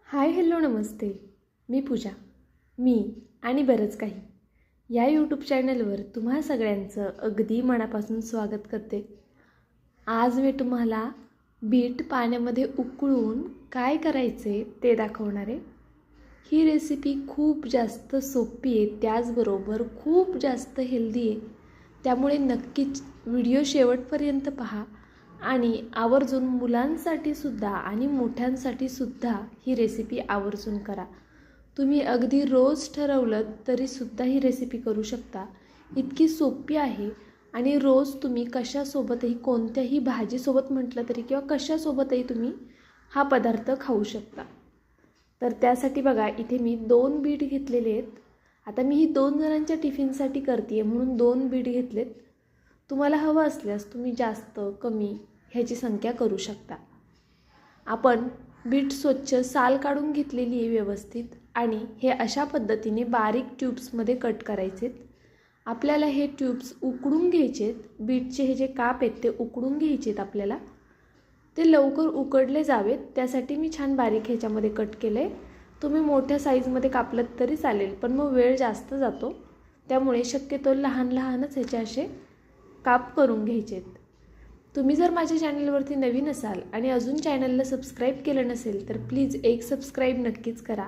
Hi hello नमस्ते. मी पूजा. मी आणि बरंच काही या यूट्यूब चॅनलवर तुम्हा सगळ्यांचं अगदी मनापासून स्वागत करते. आज मी तुम्हाला बीट पाण्यामध्ये उकळून काय करायचे ते दाखवणार आहे. ही रेसिपी खूप जास्त सोपी आहे, त्याचबरोबर खूप जास्त हेल्दी आहे. त्यामुळे नक्कीच व्हिडिओ शेवटपर्यंत पहा आणि आवर्जून मुलांसाठी सुद्धा आणि मोठ्यांसाठी सुद्धा ही रेसिपी आवर्जून करा. तुम्ही अगदी रोज ठरवलं तरी सुद्धा ही रेसिपी करू शकता. इतकी सोपी आहे आणि रोज तुम्ही कशासोबतही, कोणत्याही भाजीसोबत म्हटलं तरी किंवा कशासोबतही तुम्ही हा पदार्थ खाऊ शकता. तर त्यासाठी बघा, इथे मी 2 बीट घेतलेले आहेत. आता मी ही 2 जणांच्या टिफिनसाठी करते म्हणून 2 बीट घेतलेत. तुम्हाला हवं असल्यास तुम्ही जास्त कमी ह्याची संख्या करू शकता. आपण बीट स्वच्छ साल काढून घेतलेली आहे व्यवस्थित आणि हे अशा पद्धतीने बारीक ट्यूब्समध्ये कट करायचेत. आपल्याला हे ट्यूब्स उकडून घ्यायचेत. बीटचे हे जे काप आहेत ते उकडून घ्यायचेत आपल्याला. ते लवकर उकडले जावेत त्यासाठी मी छान बारीक ह्याच्यामध्ये कट केले. तुम्ही मोठ्या साईजमध्ये कापलं तरी चालेल, पण मग वेळ जास्त जातो. त्यामुळे शक्यतो लहान लहानच ह्याचे असे काप करून घ्यायचेत. तुम्ही जर माझ्या चॅनलवरती नवीन असाल आणि अजून चॅनलला सबस्क्राईब केलं नसेल तर प्लीज एक सबस्क्राईब नक्कीच करा.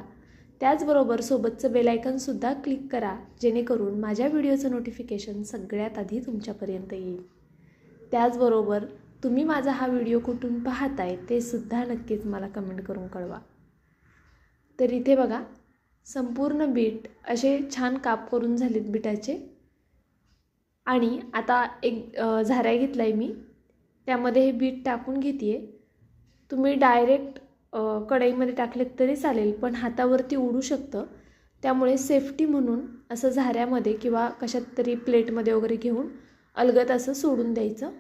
त्याचबरोबर सोबतचं बेल आयकॉनसुद्धा क्लिक करा, जेणेकरून माझ्या व्हिडिओचं नोटिफिकेशन सगळ्यात आधी तुमच्यापर्यंत येईल. त्याचबरोबर तुम्ही माझा हा व्हिडिओ कुठून पाहताय ते सुद्धा नक्कीच मला कमेंट करून कळवा. तर इथे बघा, संपूर्ण बीट असे छान काप करून झालेत बीटाचे. आणि आता एक झाऱ्या घेतला आहे मी, त्यामध्ये हे बीट टाकून घेते. तुम्ही डायरेक्ट कढईमध्ये टाकलेत तरी चालेल, पण हातावरती उडू शकतं. त्यामुळे सेफ्टी म्हणून असं झाऱ्यामध्ये किंवा कशात तरी प्लेटमध्ये वगैरे घेऊन अलगद असं सोडून द्यायचं.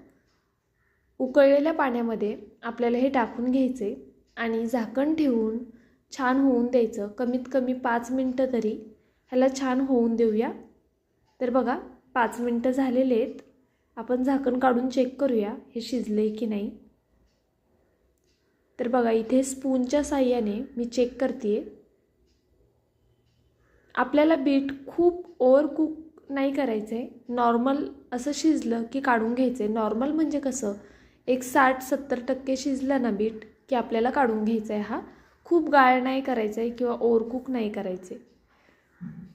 उकळलेल्या पाण्यामध्ये आपल्याला हे टाकून घ्यायचे आणि झाकण ठेवून छान होऊन द्यायचं. कमीत कमी 5 मिनटं तरी ह्याला छान होऊन देऊया. तर बघा, 5 मिनटं झालेले आहेत. आपण झाकण काढून चेक करूया हे शिजले की नाही. तर बघा, इथे स्पूनच्या साहाय्याने मी चेक करते. आपल्याला बीट खूप ओव्हर कुक नाही करायचं आहे. नॉर्मल असं शिजलं की काढून घ्यायचं आहे. नॉर्मल म्हणजे कसं, एक 60-70% शिजलं ना बीट की आपल्याला काढून घ्यायचं आहे. हा खूप गाळ नाही करायचं आहे किंवा ओव्हर कुक नाही करायचं आहे.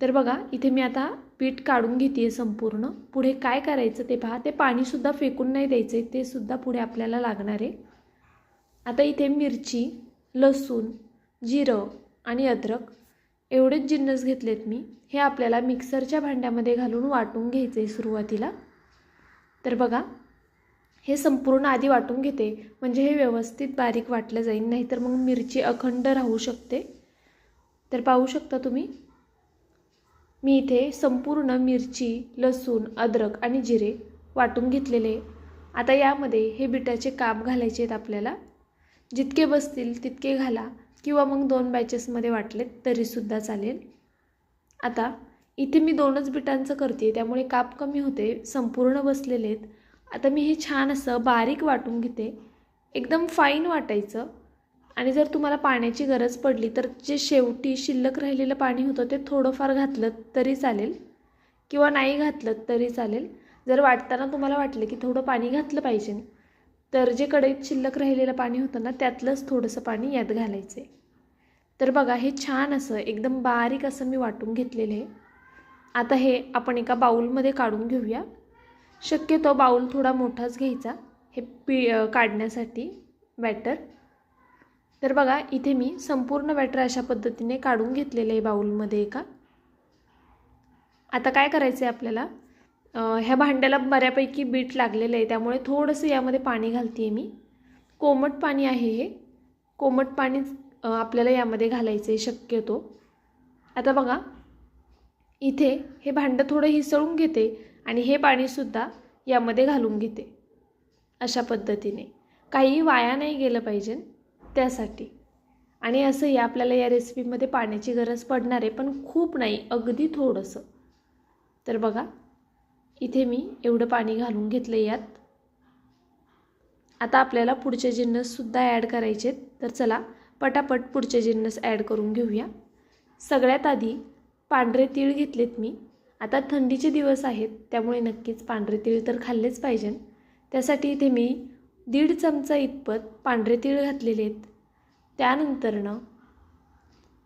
तर बघा, इथे मी आता पीठ काढून घेते आहे संपूर्ण. पुढे काय करायचं ते पहा. ते पाणीसुद्धा फेकून नाही द्यायचं आहे, ते सुद्धा पुढे आपल्याला लागणार आहे. आता इथे मिरची, लसूण, जिरं आणि अद्रक एवढेच जिन्नस घेतलेत मी. हे आपल्याला मिक्सरच्या भांड्यामध्ये घालून वाटून घ्यायचं आहे सुरुवातीला. तर बघा, हे संपूर्ण आधी वाटून घेते म्हणजे हे व्यवस्थित बारीक वाटलं जाईल, नाहीतर मग मिरची अखंड राहू शकते. तर पाहू शकता तुम्ही, मी इथे संपूर्ण मिरची, लसूण, अद्रक आणि जिरे वाटून घेतलेले. आता यामध्ये हे बीटाचे काप घालायचे आहेत आपल्याला. जितके बसतील तितके घाला किंवा मग 2 बॅचेसमध्ये वाटलेत तरीसुद्धा चालेल. आता इथे मी 2च बीटांचं करते त्यामुळे काप कमी होते. संपूर्ण बसलेले आहेत. आता मी हे छान असं बारीक वाटून घेते. एकदम फाईन वाटायचं. आणि जर तुम्हाला पाण्याची गरज पडली तर जे शेवटी शिल्लक राहिलेलं पाणी होतं ते थोडंफार घातलं तरी चालेल किंवा नाही घातलं तरी चालेल. जर वाटताना तुम्हाला वाटलं की थोडं पाणी घातलं पाहिजे, तर जे कढईत शिल्लक राहिलेलं पाणी होतं ना त्यातलंच थोडंसं पाणी यात घालायचं आहे. तर बघा, हे छान असं एकदम बारीक असं मी वाटून घेतलेलं आहे. आता हे आपण एका बाउलमध्ये काढून घेऊया. शक्यतो बाउल थोडा मोठाच घ्यायचा हे काढण्यासाठी बॅटर. तर बघा, इथे मी संपूर्ण बॅटर अशा पद्धतीने काढून घेतलेलं आहे बाउलमध्ये एका. आता काय करायचं आहे आपल्याला, ह्या भांड्याला बऱ्यापैकी बीट लागलेलं आहे त्यामुळे थोडंसं यामध्ये पाणी घालते आहे मी. कोमट पाणी आहे हे. कोमट पाणी आपल्याला यामध्ये घालायचं आहे शक्यतो. आता बघा, इथे हे भांडं थोडं हिसळून घेते आणि हे पाणीसुद्धा यामध्ये घालून घेते अशा पद्धतीने. काही वाया नाही गेलं पाहिजे त्यासाठी. आणि असंही आपल्याला या रेसिपीमध्ये पाण्याची गरज पडणार आहे, पण खूप नाही, अगदी थोडंसं. तर बघा, इथे मी एवढं पाणी घालून घेतलं यात. आता आपल्याला पुढचे जिन्नससुद्धा ॲड करायचे. तर चला पटापट पुढचे जिन्नस ॲड करून घेऊया। सगळ्यात आधी पांढरे तीळ घेतलेत मी। आता थंडीचे दिवस आहेत त्यामुळे नक्कीच पांढरे तीळ तर खाल्लेच पाहिजे। त्यासाठी इथे मी 1.5 चमचा इतपत पांढरे तीळ घातलेले आहेत। त्यानंतरनं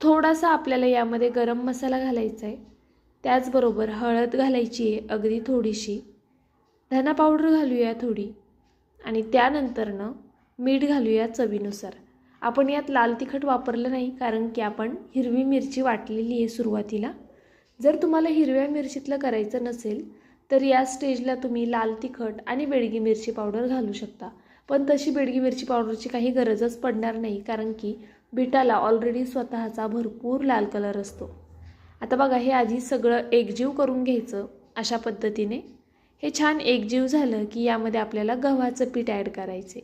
थोडासा आपल्याला यामध्ये गरम मसाला घालायचा आहे। त्याचबरोबर हळद घालायची आहे अगदी थोडीशी, धना पावडर घालूया थोडी आणि त्यानंतरनं मीठ घालूया चवीनुसार। आपण यात लाल तिखट वापरलं नाही कारण की आपण हिरवी मिरची वाटलेली आहे सुरुवातीला। जर तुम्हाला हिरव्या मिरचीतलं करायचं नसेल तर या स्टेजला तुम्ही लाल तिखट आणि बेडगी मिरची पावडर घालू शकता, पण तशी बेडगी मिरची पावडरची काही गरजच पडणार नाही कारण की बीटाला ऑलरेडी स्वतःचा भरपूर लाल कलर असतो। आता बघा हे आधी सगळं एकजीव करून घ्यायचं अशा पद्धतीने। हे छान एकजीव झालं की यामध्ये आपल्याला गव्हाचं पीठ ॲड करायचे।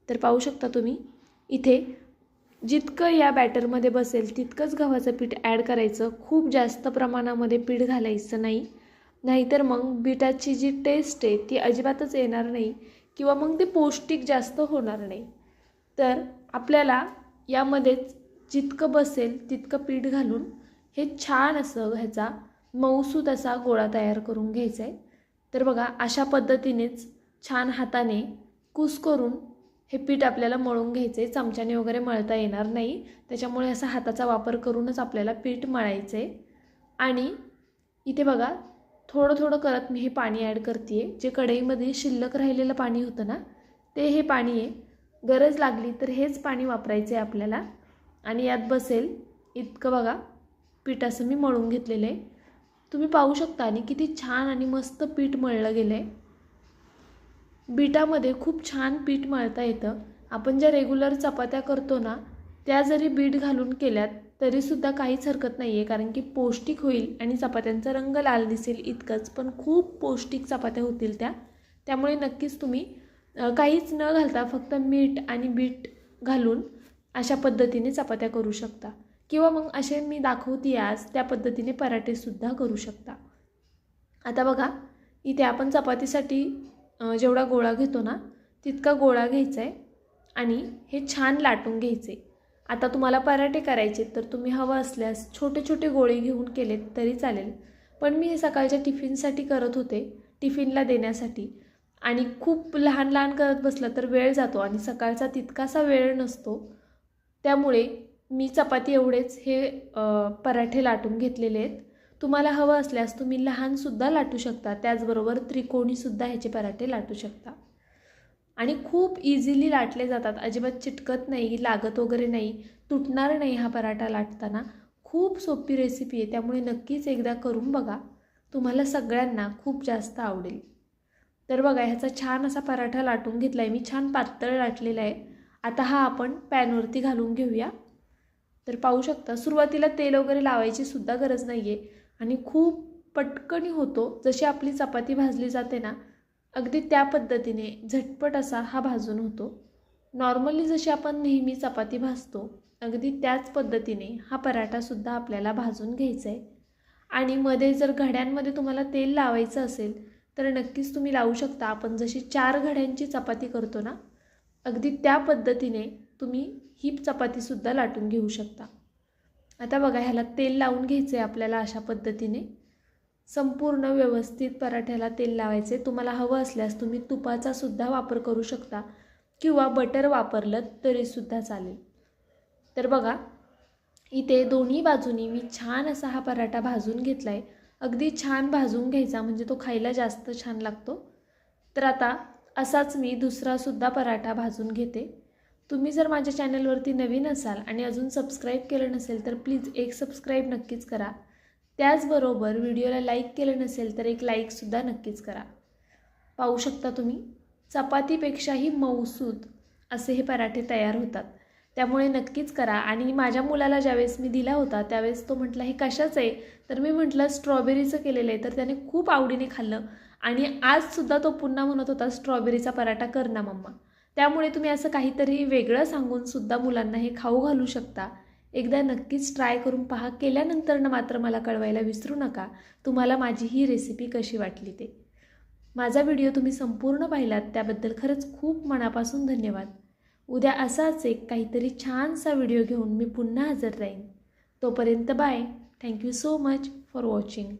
तर पाहू शकता तुम्ही इथे जितकं या बॅटरमध्ये बसेल तितकंच गव्हाचं पीठ ॲड करायचं। खूप जास्त प्रमाणामध्ये पीठ घालायचं नाही, नाहीतर मग बीटाची जी टेस्ट आहे ती अजिबातच येणार नाही किंवा मग ते पौष्टिक जास्त होणार नाही। तर आपल्याला यामध्येच जितकं बसेल तितकं पीठ घालून हे छान असं ह्याचा मऊसूत असा गोळा तयार करून घ्यायचा आहे। तर बघा अशा पद्धतीनेच छान हाताने कुस्करून हे पीठ आपल्याला मळून घ्यायचे। चमच्याने वगैरे मळता येणार नाही, त्याच्यामुळे असा हाताचा वापर करूनच आपल्याला पीठ मळायचं आहे। आणि इथे बघा थोडं थोडं करत मी हे पाणी ॲड करते आहे। जे कढईमध्ये शिल्लक राहिलेलं पाणी होतं ना ते हे पाणी आहे। गरज लागली तर हेच पाणी वापरायचं आहे आपल्याला आणि यात बसेल इतकं बघा पीठ असं मी मळून घेतलेलं आहे। तुम्ही पाहू शकता आणि किती छान आणि मस्त पीठ मळलं गेलं आहे। बीटामध्ये खूप छान पीठ मळता येतं। आपण ज्या रेग्युलर चपात्या करतो ना त्या जरी बीट घालून केल्यात तरीसुद्धा काहीच हरकत नाही आहे, कारण की पौष्टिक होईल आणि चपात्यांचा रंग लाल दिसेल इतकंच, पण खूप पौष्टिक चपात्या होतील त्या। त्यामुळे नक्कीच तुम्ही काहीच न घालता फक्त मीठ आणि बीट घालून अशा पद्धतीने चपात्या करू शकता किंवा मग असे मी दाखवते आज त्या पद्धतीने पराठेसुद्धा करू शकता। आता बघा इथे आपण चपातीसाठी जेवढा गोळा घेतो ना तितका गोळा घ्यायचा आहे आणि हे छान लाटून घ्यायचे। आता तुम्हाला पराठे करायचे तर तुम्ही हवं असल्यास छोटे छोटे गोळे घेऊन केलेत तरी चालेल, पण मी हे सकाळच्या टिफिनसाठी करत होते, टिफिनला देण्यासाठी। आणि खूप लहान लहान करत बसलं तर वेळ जातो आणि सकाळचा तितकासा वेळ नसतो, त्यामुळे मी चपाती एवढेच हे पराठे लाटून घेतलेले आहेत। तुम्हाला हवं असल्यास तुम्ही लहानसुद्धा लाटू शकता, त्याचबरोबर त्रिकोणीसुद्धा ह्याचे पराठे लाटू शकता आणि खूप इझिली लाटले जातात। अजिबात चिटकत नाही, लागत वगैरे नाही, तुटणार नाही हा पराठा लाटताना। खूप सोपी रेसिपी आहे, त्यामुळे नक्कीच एकदा करून बघा, तुम्हाला सगळ्यांना खूप जास्त आवडेल। तर बघा ह्याचा छान असा पराठा लाटून घेतला आहे मी, छान पातळ लाटलेला आहे। आता हा आपण पॅनवरती घालून घेऊया। तर पाहू शकता सुरुवातीला तेल वगैरे लावायची सुद्धा गरज नाही आहे आणि खूप पटकन होतो। जशी आपली चपाती भाजली जाते ना अगदी त्या पद्धतीने झटपट असा हा भाजून होतो। नॉर्मली जशी आपण नेहमी चपाती भाजतो अगदी त्याच पद्धतीने हा पराठासुद्धा आपल्याला भाजून घ्यायचा आहे। आणि मध्ये जर घड्यांमध्ये तुम्हाला तेल लावायचं असेल तर नक्कीच तुम्ही लावू शकता। आपण जशी 4 घड्यांची चपाती करतो ना अगदी त्या पद्धतीने तुम्ही ही चपातीसुद्धा लाटून घेऊ शकता। आता बघा ह्याला तेल लावून घ्यायचं आहे आपल्याला अशा पद्धतीने संपूर्ण व्यवस्थित पराठ्याला तेल लावायचे। तुम्हाला हवं असल्यास तुम्ही तुपाचा सुद्धा वापर करू शकता किंवा बटर वापरलं तरीसुद्धा चालेल। तर बघा इथे दोन्ही बाजूनी मी छान असा हा पराठा भाजून घेतला आहे। अगदी छान भाजून घ्यायचा म्हणजे तो खायला जास्त छान लागतो। तर आता असाच मी दुसरासुद्धा पराठा भाजून घेते। तुम्ही जर माझ्या चॅनलवरती नवीन असाल आणि अजून सबस्क्राईब केलं नसेल तर प्लीज एक सबस्क्राईब नक्कीच करा। त्याचबरोबर व्हिडिओला लाईक केलं नसेल तर एक लाईकसुद्धा नक्कीच करा। पाहू शकता तुम्ही चपातीपेक्षाही मऊसूत असे हे पराठे तयार होतात, त्यामुळे नक्कीच करा। आणि माझ्या मुलाला ज्यावेळेस मी दिला होता त्यावेळेस तो म्हटला हे कशाचं आहे, तर मी म्हटलं स्ट्रॉबेरीचं केलेलं आहे, तर त्याने खूप आवडीने खाल्लं आणि आजसुद्धा तो पुन्हा म्हणत होता स्ट्रॉबेरीचा पराठा कर ना मम्मा। त्यामुळे तुम्ही असं काहीतरी वेगळं सांगून सुद्धा मुलांना हे खाऊ घालू शकता। एकदा नक्कीच ट्राय करून पहा, केल्यानंतर मात्र मला कळवायला विसरू नका तुम्हाला माझी ही रेसिपी कशी वाटली ते। माझा व्हिडिओ तुम्ही संपूर्ण पाहिलात त्याबद्दल खरंच खूप मनापासून धन्यवाद। उद्या असाच एक काहीतरी छानसा व्हिडिओ घेऊन मी पुन्हा हजर राहीन. तोपर्यंत bye. Thank you so much for watching.